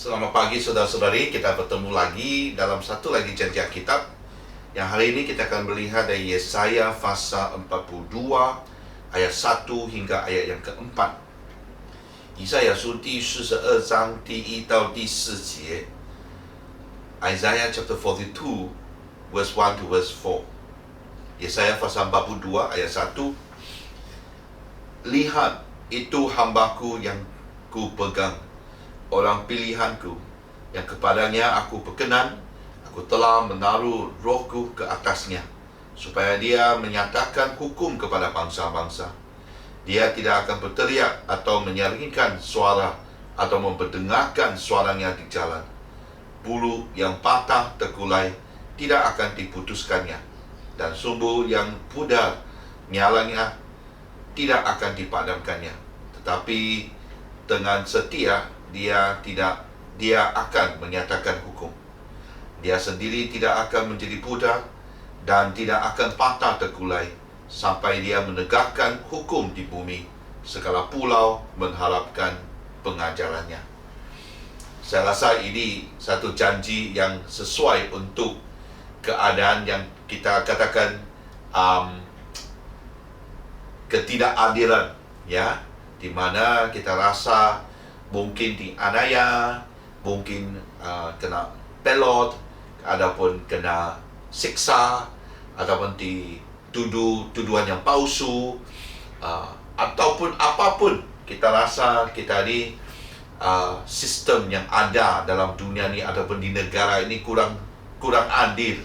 Selamat pagi saudara-saudari, kita bertemu lagi dalam satu lagi janjian kitab. Yang hari ini kita akan melihat dari Yesaya pasal 42 ayat 1 hingga ayat yang keempat. 以赛亚书第42章第1到第4节 Isaiah chapter 42 verse 1 to verse 4. Yesaya pasal 42 ayat 1. Lihat, itu hambaku yang ku pegang, orang pilihanku, yang kepadanya aku berkenan. Aku telah menaruh rohku ke atasnya, supaya dia menyatakan hukum kepada bangsa-bangsa. Dia tidak akan berteriak atau menyaringkan suara atau memperdengarkan suaranya di jalan. Bulu yang patah terkulai tidak akan diputuskannya, dan sumbu yang pudar nyalanya tidak akan dipadamkannya. Tetapi dengan setia dia akan menyatakan hukum. Dia sendiri tidak akan menjadi pudar dan tidak akan patah terkulai sampai dia menegakkan hukum di bumi. Segala pulau mengharapkan pengajarannya. Saya rasa ini satu janji yang sesuai untuk keadaan yang kita katakan ketidakadilan, ya, di mana kita rasa mungkin dianiaya, mungkin kena pelot, ataupun kena siksa, ataupun dituduh tuduhan yang palsu, ataupun apapun. Kita rasa kita ni sistem yang ada dalam dunia ni ataupun di negara ini kurang adil.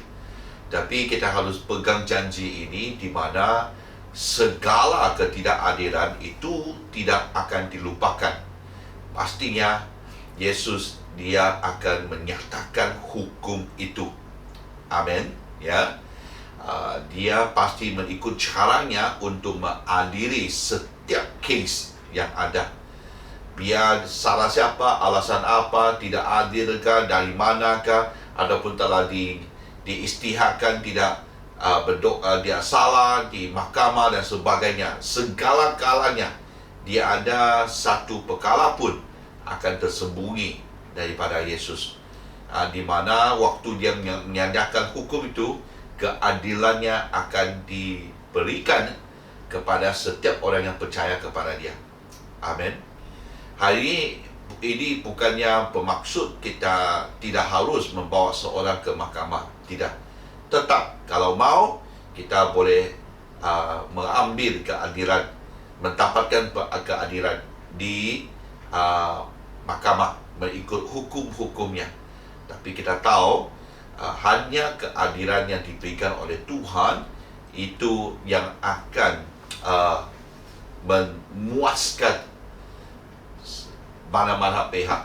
Tapi kita harus pegang janji ini, di mana segala ketidakadilan itu tidak akan dilupakan. Pastinya Yesus dia akan menyatakan hukum itu. Amin, ya. Dia pasti mengikut caranya untuk mengadili setiap kes yang ada. Biar salah siapa, alasan apa, tidak adilkah, dari manakah, ataupun telah diisytiharkan tidak berdoa, dia salah di mahkamah dan sebagainya. Segala-galanya dia ada satu perkara pun akan tersembunyi daripada Yesus, di mana waktu dia menyatakan hukum itu, keadilannya akan diberikan kepada setiap orang yang percaya kepada dia. Amin. Hari ini bukannya bermaksud kita tidak harus membawa seorang ke mahkamah. Tidak. Tetap, kalau mau, kita boleh mengambil keadilan, mendapatkan keadilan di mahkamah mengikut hukum-hukumnya. Tapi kita tahu hanya keadilan yang diberikan oleh Tuhan itu yang akan memuaskan mana-mana pihak,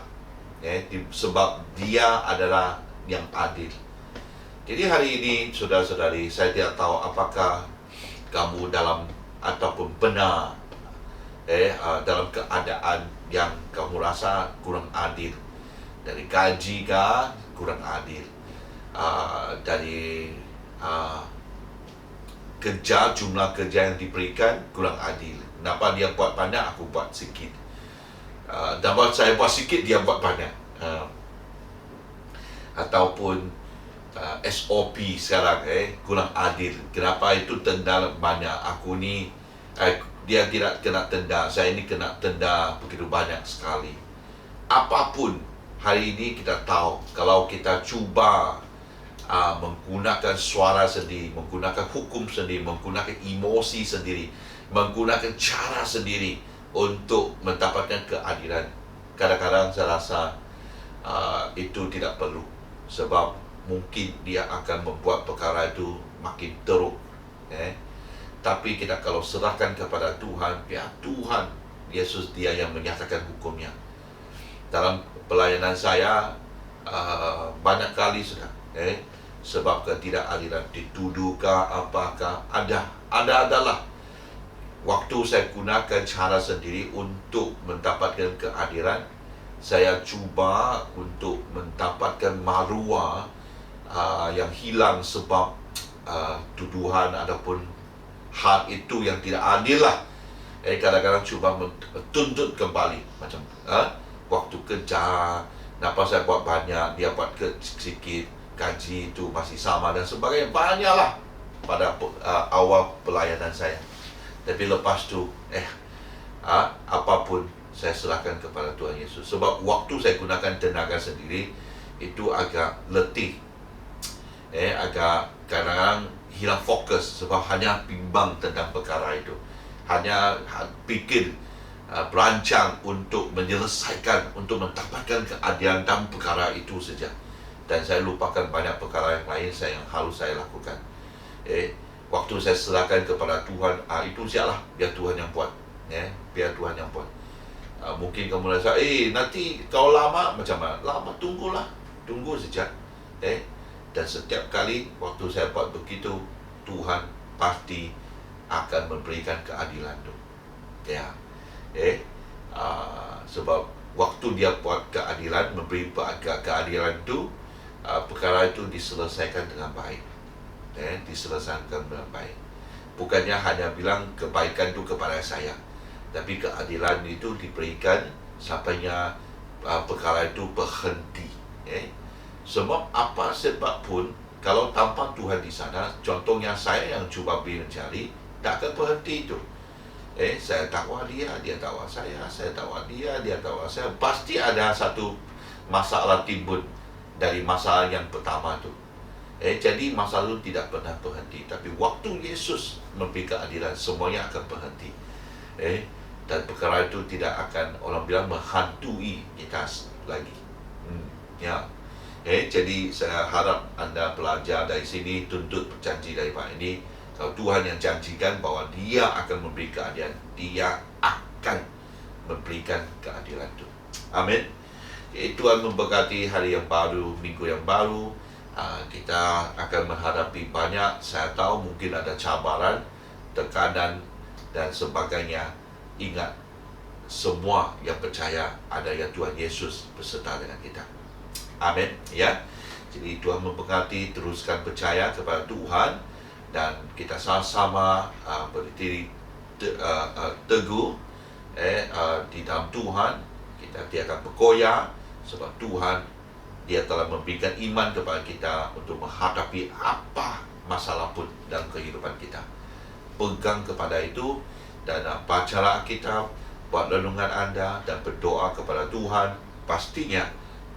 sebab dia adalah yang adil. Jadi hari ini saudara-saudari, saya tidak tahu apakah kamu dalam ataupun benar dalam keadaan yang kamu rasa kurang adil. Dari gaji kah kurang adil, dari kerja, jumlah kerja yang diberikan kurang adil. Kenapa dia buat banyak, aku buat sikit, dan saya buat sikit, dia buat banyak. Ataupun SOP sekarang kurang adil. Kenapa itu tenda banyak, aku ni dia tidak kena tenda, saya ini kena tenda begitu banyak sekali. Apapun, hari ini kita tahu kalau kita cuba menggunakan suara sendiri, menggunakan hukum sendiri, menggunakan emosi sendiri, menggunakan cara sendiri untuk mendapatkan keadilan, kadang-kadang saya rasa itu tidak perlu. Sebab mungkin dia akan membuat perkara itu makin teruk. Tapi kita kalau serahkan kepada Tuhan, biar Tuhan Yesus dia yang menyatakan hukumnya. Dalam pelayanan saya banyak kali sudah sebab ketidakadilan, dituduhkah apakah adalah waktu saya gunakan cara sendiri untuk mendapatkan keadilan. Saya cuba untuk mendapatkan maruah yang hilang sebab tuduhan ataupun hal itu yang tidak adil lah. Kadang-kadang cuba tuntut kembali, macam waktu kerja Kenapa saya buat banyak, dia buat sedikit, gaji itu masih sama dan sebagainya. Banyaklah pada awal pelayanan saya. Tapi lepas tu, apapun saya serahkan kepada Tuhan Yesus. Sebab waktu saya gunakan tenaga sendiri, itu agak letih. Agak kadang-kadang hilang fokus sebab hanya bimbang tentang perkara itu. Hanya fikir, berancang untuk menyelesaikan, untuk mendapatkan keadilan dalam perkara itu saja. Dan saya lupakan banyak perkara yang lain yang harus saya lakukan. Waktu saya serahkan kepada Tuhan, itu siaplah, biar Tuhan yang buat. Biar Tuhan yang buat. Mungkin kamu rasa, nanti kau lama, macam mana? Lama, tunggulah. Tunggu saja. Dan setiap kali waktu saya buat begitu, Tuhan pasti akan memberikan keadilan itu. Sebab waktu dia buat keadilan, memberi keadilan itu, perkara itu diselesaikan dengan baik. Diselesaikan dengan baik. Bukannya hanya bilang kebaikan itu kepada saya, tapi keadilan itu diberikan sampainya perkara itu berhenti. Sebab apa sebab pun, kalau tanpa Tuhan di sana, contohnya saya yang cuba mencari, tak akan berhenti itu. Saya takwa dia takwa saya takwa dia takwa saya. Pasti ada satu masalah timbul dari masalah yang pertama itu. Jadi masalah itu tidak pernah berhenti. Tapi waktu Yesus memberi keadilan, semuanya akan berhenti. Dan perkara itu tidak akan, orang bilang, menghantui kita lagi. Jadi saya harap anda belajar dari sini, tuntut janji dari Pak ini. Kalau Tuhan yang janjikan bahwa dia akan memberi keadilan, dia akan memberikan keadilan itu. Amin. Tuhan memberkati hari yang baru, minggu yang baru. Kita akan menghadapi banyak, saya tahu mungkin ada cabaran, tekanan dan sebagainya. Ingat, semua yang percaya ada yang Tuhan Yesus beserta dengan kita. Amin. Jadi Tuhan memberkati, teruskan percaya kepada Tuhan, dan kita sama-sama berdiri teguh di dalam Tuhan. Kita tidak akan bergoyah sebab Tuhan, dia telah memberikan iman kepada kita untuk menghadapi apa masalah pun dalam kehidupan kita. Pegang kepada itu dan bacalah Alkitab, buat renungan anda dan berdoa kepada Tuhan. Pastinya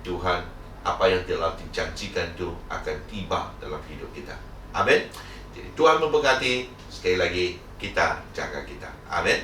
Tuhan, apa yang telah dijanjikan itu akan tiba dalam hidup kita. Amin. Jadi Tuhan memberkati. Sekali lagi, kita jaga kita. Amin.